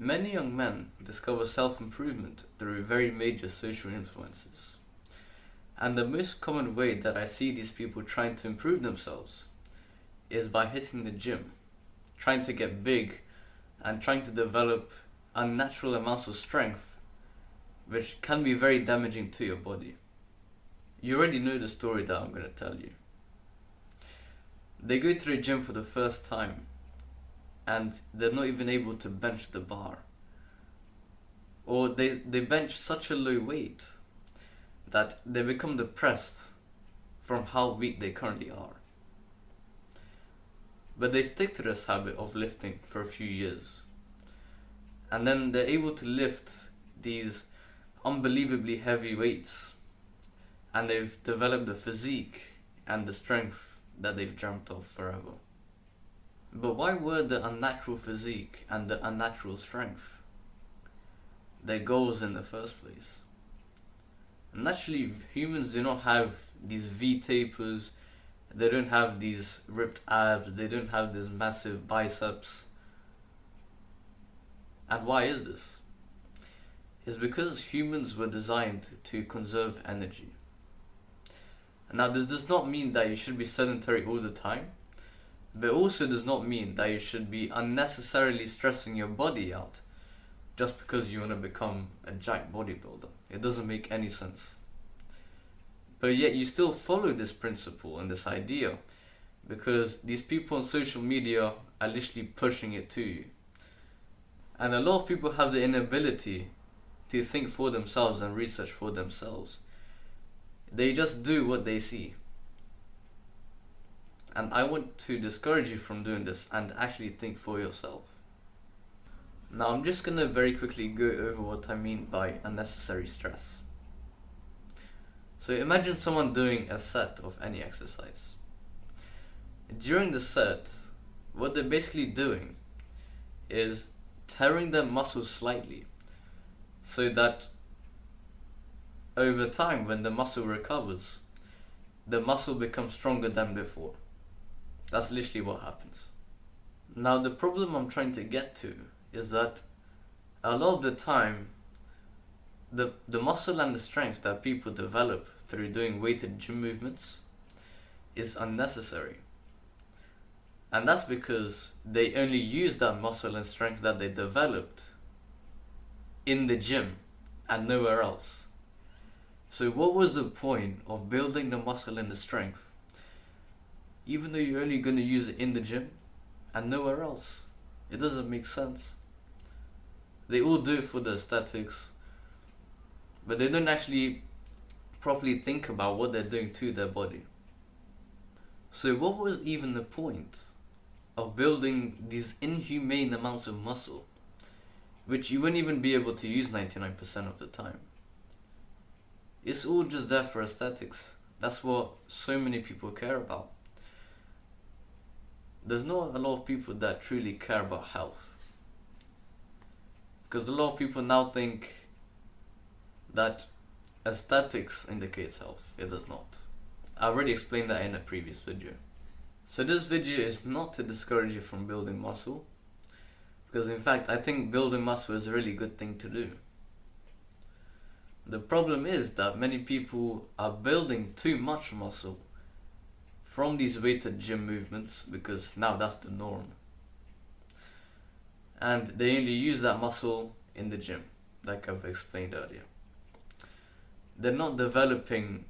Many young men discover self-improvement through very major social influences. And the most common way that I see these people trying to improve themselves is by hitting the gym, trying to get big, and trying to develop unnatural amounts of strength, which can be very damaging to your body. You already know the story that I'm going to tell you. They go to the gym for the first time and they're not even able to bench the bar. Or they bench such a low weight that they become depressed from how weak they currently are. But they stick to this habit of lifting for a few years. And then they're able to lift these unbelievably heavy weights. And they've developed the physique and the strength that they've dreamt of forever. But why were the unnatural physique and the unnatural strength their goals in the first place? Naturally, humans do not have these V-tapers, they don't have these ripped abs, they don't have these massive biceps. And why is this? It's because humans were designed to conserve energy. Now, this does not mean that you should be sedentary all the time, but also does not mean that you should be unnecessarily stressing your body out just because you want to become a jacked bodybuilder. It doesn't make any sense. But yet you still follow this principle and this idea because these people on social media are literally pushing it to you. And a lot of people have the inability to think for themselves and research for themselves. They just do what they see. And I want to discourage you from doing this and actually think for yourself. Now I'm just going to very quickly go over what I mean by unnecessary stress. So imagine someone doing a set of any exercise. During the set, what they're basically doing is tearing their muscles slightly so that over time, when the muscle recovers, the muscle becomes stronger than before. That's literally what happens. Now, the problem I'm trying to get to is that a lot of the time, the muscle and the strength that people develop through doing weighted gym movements is unnecessary. And that's because they only use that muscle and strength that they developed in the gym and nowhere else. So what was the point of building the muscle and the strength, even though you're only going to use it in the gym and nowhere else? It doesn't make sense. They all do it for the aesthetics, but they don't actually properly think about what they're doing to their body. So what was even the point of building these inhumane amounts of muscle, which you wouldn't even be able to use 99% of the time? It's all just there for aesthetics. That's what so many people care about. There's not a lot of people that truly care about health. Because a lot of people now think that aesthetics indicates health. It does not. I already explained that in a previous video. So this video is not to discourage you from building muscle. Because in fact, I think building muscle is a really good thing to do. The problem is that many people are building too much muscle from these weighted gym movements because now that's the norm. And they only use that muscle in the gym, like I've explained earlier. They're not developing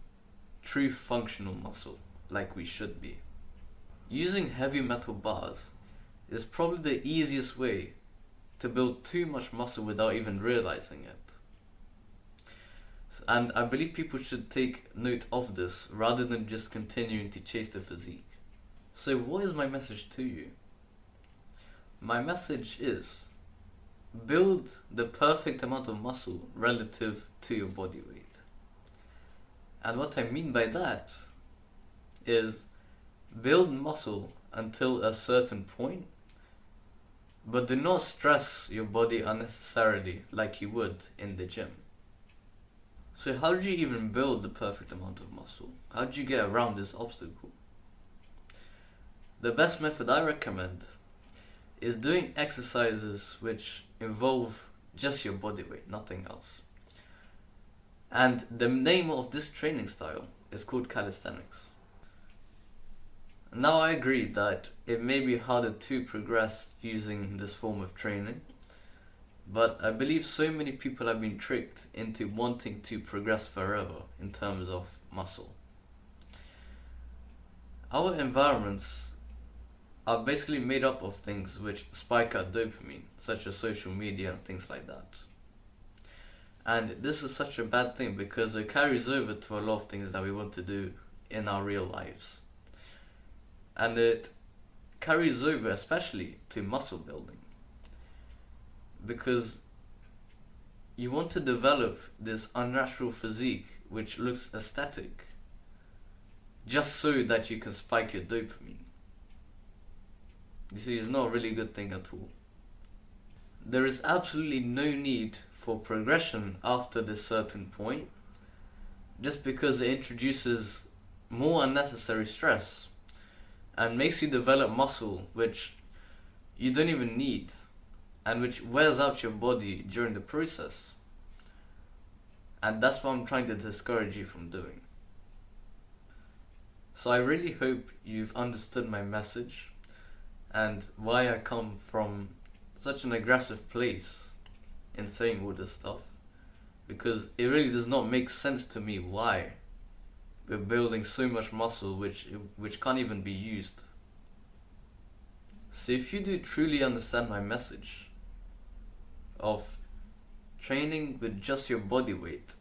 true functional muscle like we should be. Using heavy metal bars is probably the easiest way to build too much muscle without even realizing it. And I believe people should take note of this rather than just continuing to chase the physique. So what is my message to you? My message is build the perfect amount of muscle relative to your body weight. And what I mean by that is build muscle until a certain point, but do not stress your body unnecessarily like you would in the gym. So how do you even build the perfect amount of muscle? How do you get around this obstacle? The best method I recommend is doing exercises which involve just your body weight, nothing else. And the name of this training style is called calisthenics. Now I agree that it may be harder to progress using this form of training, but I believe so many people have been tricked into wanting to progress forever in terms of muscle. Our environments are basically made up of things which spike our dopamine, such as social media and things like that. And this is such a bad thing because it carries over to a lot of things that we want to do in our real lives. And it carries over especially to muscle building. Because you want to develop this unnatural physique which looks aesthetic just so that you can spike your dopamine. You see, it's not a really good thing at all. There is absolutely no need for progression after this certain point, just because it introduces more unnecessary stress and makes you develop muscle which you don't even need and which wears out your body during the process. And that's what I'm trying to discourage you from doing. So I really hope you've understood my message and why I come from such an aggressive place in saying all this stuff, because it really does not make sense to me why we're building so much muscle which can't even be used. So if you do truly understand my message of training with just your body weight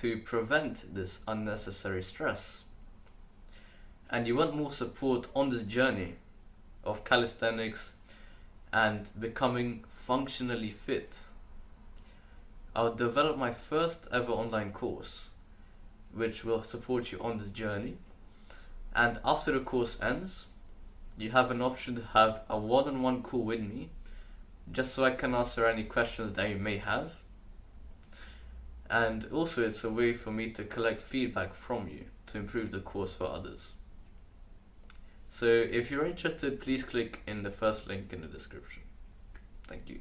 to prevent this unnecessary stress, and you want more support on this journey of calisthenics and becoming functionally fit, I'll develop my first ever online course which will support you on this journey. And after the course ends, you have an option to have a one-on-one call with me, just so I can answer any questions that you may have. And also it's a way for me to collect feedback from you to improve the course for others. So if you're interested, please click in the first link in the description. Thank you.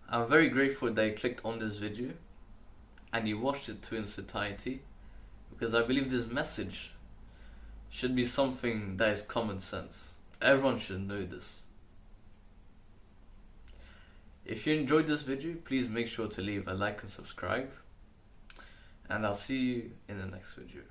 I'm very grateful that you clicked on this video and you watched it to its entirety, because I believe this message should be something that is common sense. Everyone should know this. If you enjoyed this video, please make sure to leave a like and subscribe, and I'll see you in the next video.